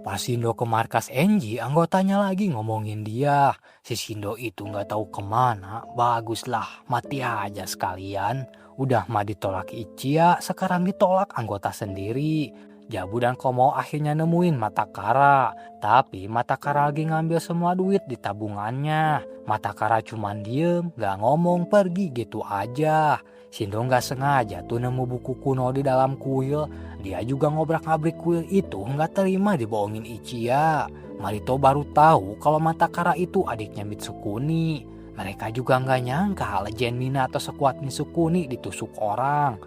Speaker 1: Pas Shindo ke markas Enji, anggotanya lagi ngomongin dia. Si Shindo itu nggak tahu kemana. Baguslah, mati aja sekalian. Udah mah ditolak Ichiya, sekarang ditolak anggota sendiri. Jabu dan Komo akhirnya nemuin Matakara. Tapi Matakara lagi ngambil semua duit di tabungannya. Matakara cuman diem, nggak ngomong, pergi gitu aja. Shindo nggak sengaja tuh nemu buku kuno di dalam kuil. Dia juga ngobrak-ngabrik kuil itu, nggak terima dibohongin Ichiya. Marito baru tahu kalau Matakara itu adiknya Mitsukuni. Mereka juga nggak nyangka legend Minato sekuat Mitsukuni ditusuk orang.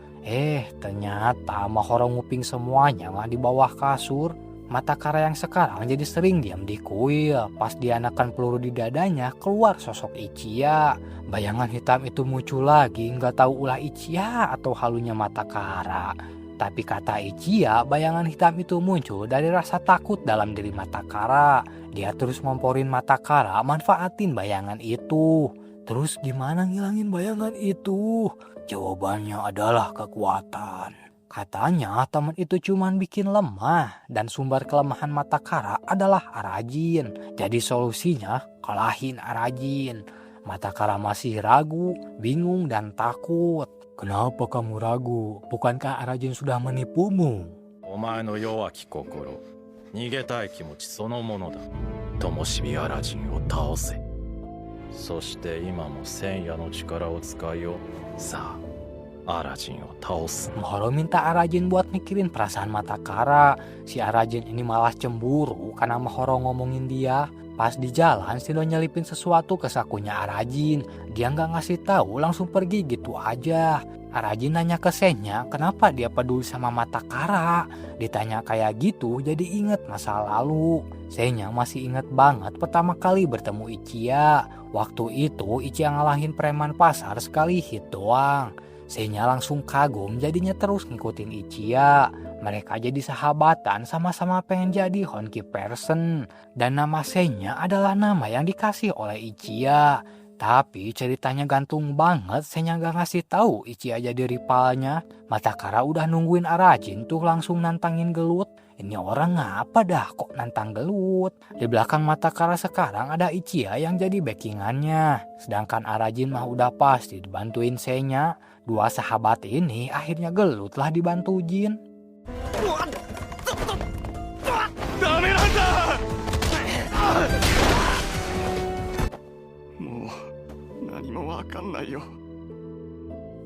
Speaker 1: Ternyata Mahoro nguping semuanya mah di bawah kasur. Matakara yang sekarang jadi sering diam di kuil. Pas dianakan peluru di dadanya, keluar sosok Ichiya. Bayangan hitam itu muncul lagi, nggak tahu ulah Ichiya atau halunya Matakara. Tapi kata Ichiya, bayangan hitam itu muncul dari rasa takut dalam diri Matakara. Dia terus ngomporin Matakara, manfaatin bayangan itu. Terus gimana ngilangin bayangan itu? Jawabannya adalah kekuatan. Katanya teman itu cuman bikin lemah dan sumber kelemahan Matakara adalah Arajin. Jadi solusinya kalahin Arajin. Matakara masih ragu, bingung dan takut. Kenapa kamu ragu? Bukankah Arajin sudah menipumu?
Speaker 3: お前の弱き心、逃げたい気持ちそのものだ。灯火アラジンを倒せ。そして今も千夜の力を使いよ。さあ、アラジンを倒す。
Speaker 1: Mahoro minta Arajin buat mikirin perasaan Matakara. Si Arajin ini malah cemburu karena Mahoro ngomongin dia. Pas di jalan, Shindo nyelipin sesuatu ke sakunya Arajin. Dia nggak ngasih tahu, langsung pergi gitu aja. Arajin nanya ke Senya, kenapa dia peduli sama Matakara. Ditanya kayak gitu, jadi inget masa lalu. Senya masih inget banget pertama kali bertemu Ichiya. Waktu itu Ichiya ngalahin preman pasar sekali hit doang. Senya langsung kagum, jadinya terus ngikutin Ichiya. Mereka jadi sahabatan, sama-sama pengen jadi Honki Person. Dan nama Senya adalah nama yang dikasih oleh Ichiya. Tapi ceritanya gantung banget, Senya gak ngasih tahu Ichiya jadi rivalnya. Matakara udah nungguin Arajin tuh langsung nantangin gelut. Ini orang ngapa dah kok nantang gelut? Di belakang Matakara sekarang ada Ichiya yang jadi backingannya. Sedangkan Arajin mah udah pasti dibantuin Senya. Dua sahabat ini akhirnya gelut lah dibantu Jin.
Speaker 2: ダメなんだ。もう何もわかんないよ。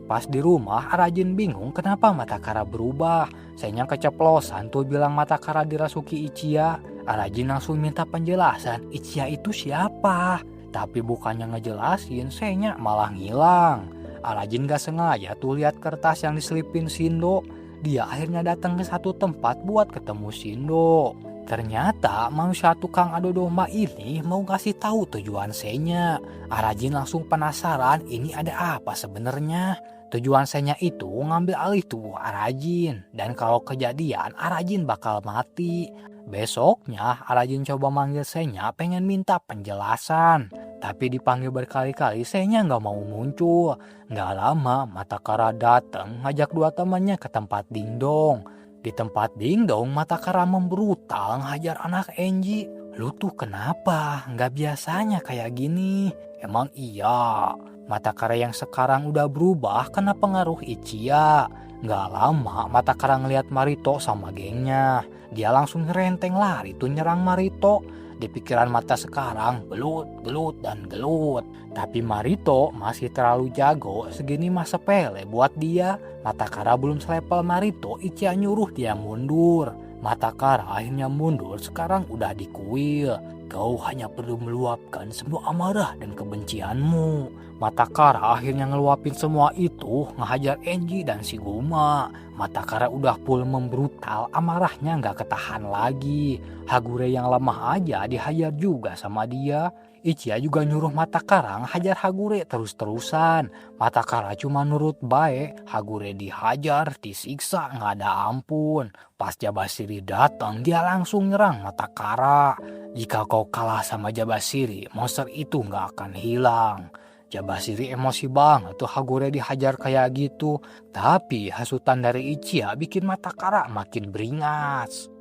Speaker 1: Pas di rumah, Arajin bingung kenapa Matakara berubah. Senya keceplosan tuh bilang Matakara dirasuki Ichiya. Arajin langsung minta penjelasan, Ichiya itu siapa? Tapi bukannya ngejelasin, Senya malah ngilang. Arajin gak sengaja tuh lihat kertas yang diselipin Shindo. Dia akhirnya datang ke satu tempat buat ketemu Shindo. Ternyata manusia tukang adu domba ini mau kasih tahu tujuan Senya. Arajin langsung penasaran ini ada apa sebenarnya. Tujuan Senya itu ngambil alih tubuh Arajin. Dan kalau kejadian Arajin bakal mati. Besoknya Arajin coba manggil Senya pengen minta penjelasan. Tapi dipanggil berkali-kali Senya gak mau muncul. Gak lama Matakara datang ngajak dua temannya ke tempat dingdong. Di tempat dingdong Matakara membrutal ngajar anak Enji. Lu tuh kenapa? Gak biasanya kayak gini. Emang iya. Matakara yang sekarang udah berubah kena pengaruh Ichiya. Gak lama Matakara ngeliat Marito sama gengnya. Dia langsung ngerenteng lari tuh nyerang Marito. Di pikiran mata sekarang gelut, dan gelut. Tapi Marito masih terlalu jago, segini mah sepele buat dia. Matakara belum selevel Marito, Ichiya nyuruh dia mundur. Matakara akhirnya mundur, sekarang udah di kuil. Kau hanya perlu meluapkan semua amarah dan kebencianmu. Matakara akhirnya ngeluapin semua itu, ngehajar Enji dan Shiguma. Matakara udah full membrutal, amarahnya gak ketahan lagi. Hagure yang lemah aja dihajar juga sama dia. Ichiya juga nyuruh Matakara ngehajar Hagure terus-terusan. Matakara cuma nurut baik, Hagure dihajar, disiksa, gak ada ampun. Pas Jabashiri datang, dia langsung nyerang Matakara. Jika kau kalah sama Jabashiri, monster itu gak akan hilang. Jabashiri emosi banget tuh Hagure dihajar kayak gitu. Tapi hasutan dari Ichiya bikin Matakara makin beringas.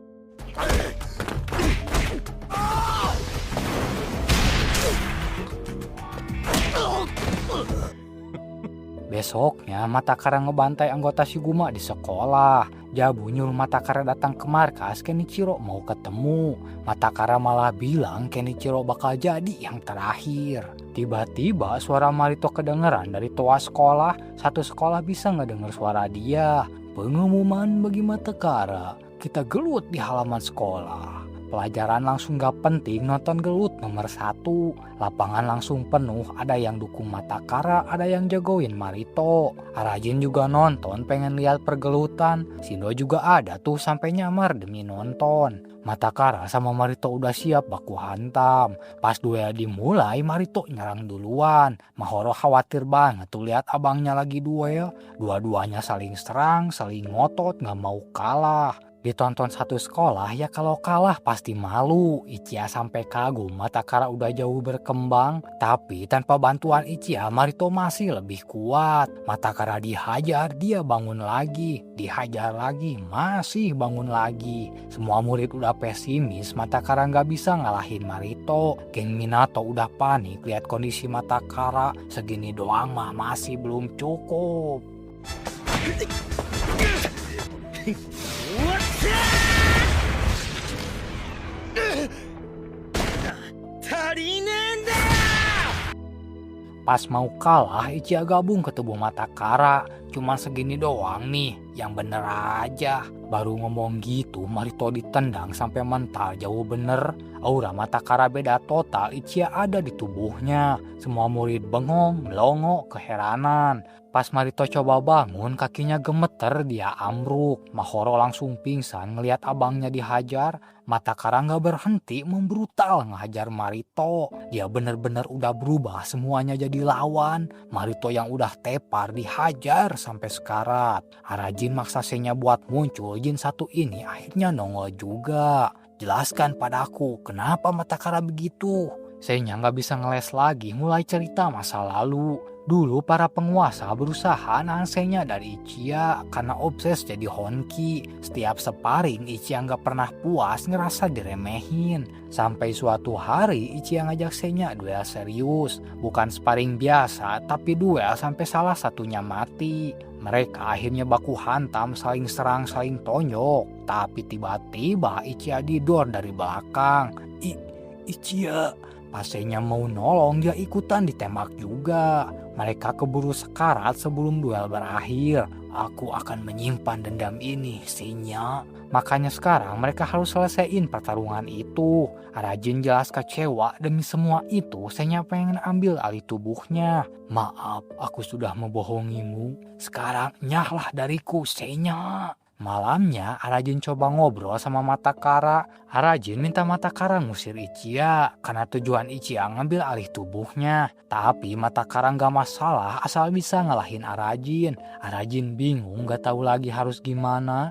Speaker 1: Besoknya Matakara ngebantai anggota Shiguma di sekolah. Jabu nyuruh Matakara datang ke markas Kenichiro mau ketemu. Matakara malah bilang Kenichiro bakal jadi yang terakhir. Tiba-tiba suara Marito kedengeran dari toa sekolah. Satu sekolah bisa ngedenger suara dia. Pengumuman bagi Matakara, kita gelut di halaman sekolah. Pelajaran langsung gak penting, nonton gelut nomor 1. Lapangan langsung penuh, ada yang dukung Matakara, ada yang jagoin Marito. Arajin juga nonton, pengen lihat pergelutan. Shindo juga ada tuh sampai nyamar demi nonton. Matakara sama Marito udah siap baku hantam. Pas duel dimulai, Marito nyerang duluan. Mahoro khawatir banget tuh lihat abangnya lagi duel. Dua-duanya saling serang, saling ngotot, gak mau kalah. Ditonton satu sekolah ya kalau kalah pasti malu. Ichiya sampai kagum Matakara udah jauh berkembang. Tapi tanpa bantuan Ichiya, Marito masih lebih kuat. Matakara dihajar, dia bangun lagi. Dihajar lagi, masih bangun lagi. Semua murid udah pesimis Matakara gak bisa ngalahin Marito. Geng Minato udah panik lihat kondisi Matakara. Segini doang mah masih belum cukup. Pas mau kalah, Ichiya gabung ke tubuh Matakara. Cuman segini doang nih, yang bener aja. Baru ngomong gitu, Marito ditendang sampai mental jauh bener. Aura Matakara beda total, Ichiya ada di tubuhnya. Semua murid bengong, melongo, keheranan. Pas Marito coba bangun, kakinya gemeter, dia ambruk. Mahoro langsung pingsan ngelihat abangnya dihajar. Matakara gak berhenti membrutal ngehajar Marito. Dia bener-bener udah berubah, semuanya jadi lawan. Marito yang udah tepar dihajar sampai sekarat. Arajin maksa Senya buat muncul, jin satu ini akhirnya nongol juga. Jelaskan padaku, kenapa Matakara begitu? Senya gak bisa ngeles lagi, mulai cerita masa lalu. Dulu para penguasa berusaha nahan Senya dari Ichiya karena obses jadi Honki. Setiap sparring Ichiya gak pernah puas ngerasa diremehin. Sampai suatu hari Ichiya ngajak Senya duel serius. Bukan sparring biasa tapi duel sampai salah satunya mati. Mereka akhirnya baku hantam, saling serang, saling tonjok. Tapi tiba-tiba Ichiya didor dari belakang. Ichiya, pas Senya mau nolong dia ikutan ditembak juga. Mereka keburu sekarat sebelum duel berakhir. Aku akan menyimpan dendam ini, Senya. Makanya sekarang mereka harus selesaiin pertarungan itu. Arajin jelas kecewa, demi semua itu Senya pengen ambil alih tubuhnya. Maaf, aku sudah membohongimu. Sekarang nyahlah dariku, Senya. Malamnya Arajin coba ngobrol sama Matakara. Arajin minta Matakara ngusir Ichiya karena tujuan Ichiya ngambil alih tubuhnya. Tapi Matakara gak masalah asal bisa ngalahin Arajin. Arajin bingung gak tahu lagi harus gimana.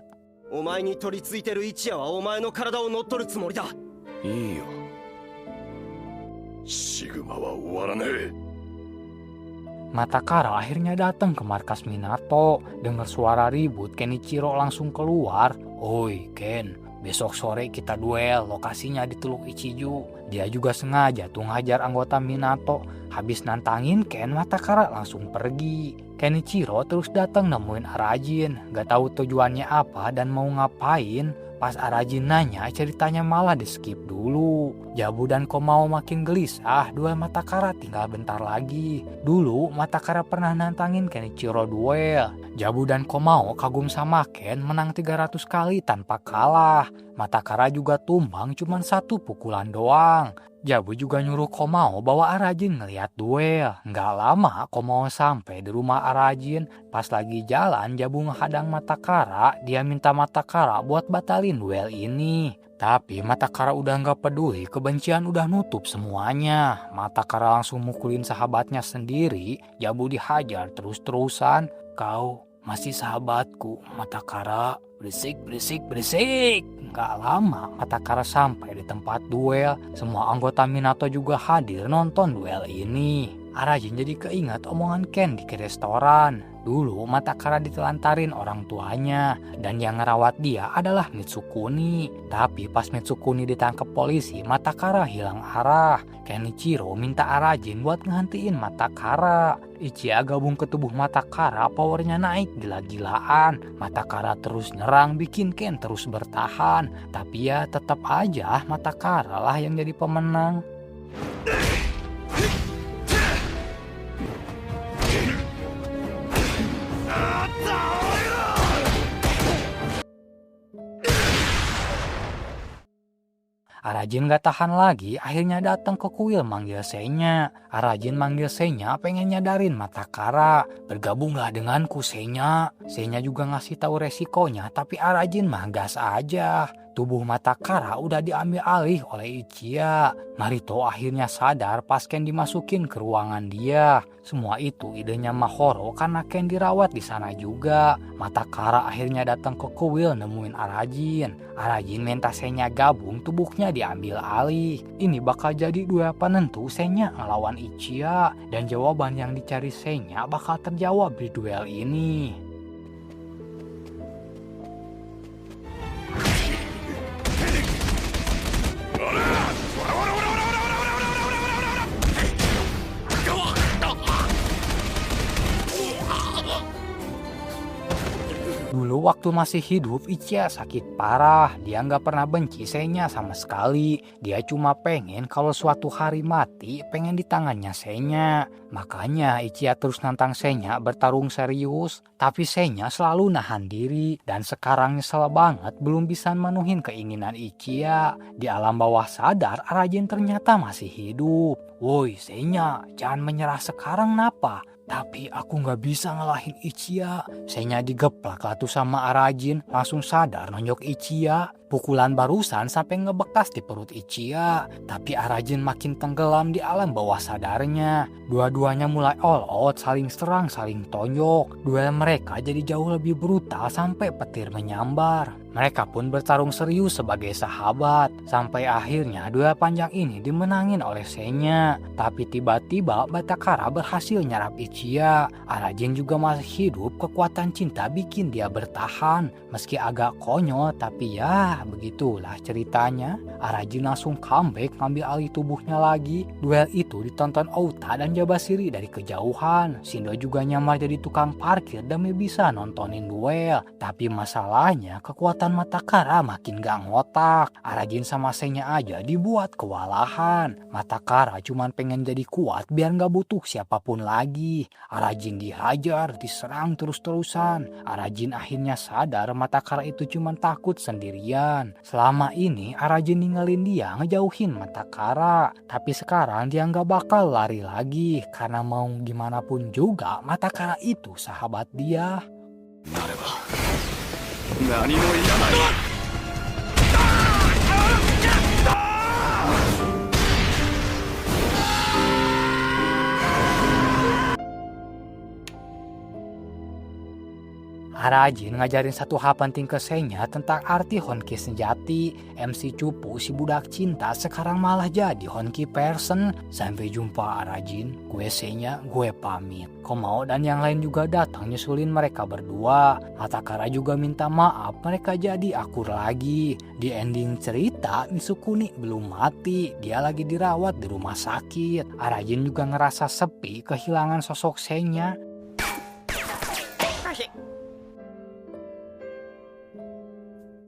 Speaker 4: お前に取り付いてる一夜はお前の体を乗っ取るつもりだ。
Speaker 2: いいよ。シグマは終わらねえ。
Speaker 1: Matakara akhirnya datang ke markas Minato. Dengar suara ribut, Kenichiro langsung keluar. Oi Ken, besok sore kita duel, lokasinya di Teluk Ichiju. Dia juga sengaja tuh ngajar anggota Minato. Habis nantangin Ken, Matakara langsung pergi. Kenichiro terus datang nemuin Arajin. Gak tahu tujuannya apa dan mau ngapain. Pas Arajin nanya, ceritanya malah di skip dulu. Jabu dan Komao makin gelisah, duel Matakara tinggal bentar lagi. Dulu Matakara pernah nantangin Kenichiro duel. Jabu dan Komao kagum sama Ken, menang 300 kali tanpa kalah. Matakara juga tumbang cuman 1 pukulan doang. Jabu juga nyuruh Komao bawa Arajin ngeliat duel. Nggak lama Komao sampai di rumah Arajin. Pas lagi jalan, Jabu ngehadang Matakara. Dia minta Matakara buat batalin duel ini. Tapi Matakara udah nggak peduli, kebencian udah nutup semuanya. Matakara langsung mukulin sahabatnya sendiri. Jabu dihajar terus-terusan. Kau masih sahabatku, Matakara. Berisik, berisik, berisik. Gak lama Matakara sampai di tempat duel. Semua anggota Minato juga hadir nonton duel ini. Arajin jadi keingat omongan Ken di restoran. Dulu Matakara ditelantarin orang tuanya dan yang ngerawat dia adalah Mitsukuni. Tapi pas Mitsukuni ditangkap polisi, Matakara hilang arah. Kenichiro minta Arajin buat ngehentiin Matakara. Ichiya gabung ke tubuh Matakara, powernya naik gila-gilaan. Matakara terus nyerang bikin Ken terus bertahan. Tapi ya tetap aja Matakara lah yang jadi pemenang. Arajin gak tahan lagi, akhirnya datang ke kuil manggil Senya. Arajin manggil Senya pengen nyadarin Matakara. Bergabunglah denganku Senya. Senya juga ngasih tahu resikonya, tapi Arajin mah gas aja. Tubuh Matakara udah diambil alih oleh Ichiya. Narito akhirnya sadar pas Ken dimasukin ke ruangan dia. Semua itu idenya Mahoro karena Ken dirawat di sana juga. Matakara akhirnya datang ke kuil nemuin Arajin. Arajin minta Senya gabung, tubuhnya diambil alih. Ini bakal jadi dua penentu Senya ngelawan Ichiya. Dan jawaban yang dicari Senya bakal terjawab di duel ini. Dulu waktu masih hidup Ichiya sakit parah. Dia nggak pernah benci Senya sama sekali. Dia cuma pengen kalau suatu hari mati pengen di tangannya Senya. Makanya Ichiya terus nantang Senya bertarung serius. Tapi Senya selalu nahan diri. Dan sekarang nyesel banget belum bisa menuhin keinginan Ichiya. Di alam bawah sadar Arajin ternyata masih hidup. Woi Senya, jangan menyerah sekarang napa? Tapi aku gak bisa ngalahin Ichiya. Senya digeplak tuh sama Arajin, langsung sadar nonjok Ichiya. Pukulan barusan sampai ngebekas di perut Ichiya. Tapi Arajin makin tenggelam di alam bawah sadarnya. Dua-duanya mulai all out, saling serang, saling tonjok. Duel mereka jadi jauh lebih brutal sampai petir menyambar. Mereka pun bertarung serius sebagai sahabat. Sampai akhirnya duel panjang ini dimenangin oleh Senya. Tapi tiba-tiba Matakara berhasil nyerap Ichiya. Arajin juga masih hidup, kekuatan cinta bikin dia bertahan. Meski agak konyol tapi ya begitulah ceritanya. Arajin langsung comeback ngambil alih tubuhnya lagi. Duel itu ditonton Outa dan Jabashiri dari kejauhan. Shindo juga nyamar jadi tukang parkir demi bisa nontonin duel. Tapi masalahnya kekuatan Matakara makin gak ngotak. Arajin sama Senya aja dibuat kewalahan. Matakara cuman pengen jadi kuat biar gak butuh siapapun lagi. Arajin dihajar, diserang terus-terusan. Arajin akhirnya sadar Matakara itu cuman takut sendirian. Selama ini Arajin ninggalin dia, ngejauhin Matakara. Tapi sekarang dia gak bakal lari lagi. Karena mau gimana pun juga Matakara itu sahabat dia.
Speaker 2: 何もいらない。
Speaker 1: Arajin ngajarin satu hal penting ke Senya tentang arti Honki sejati. MC cupu si budak cinta sekarang malah jadi Honki person. Sampai jumpa Arajin, gue Senya, gue pamit. Komao dan yang lain juga datang nyusulin mereka berdua. Matakara juga minta maaf, mereka jadi akur lagi. Di ending cerita Mitsukuni belum mati, dia lagi dirawat di rumah sakit. Arajin juga ngerasa sepi kehilangan sosok Senya.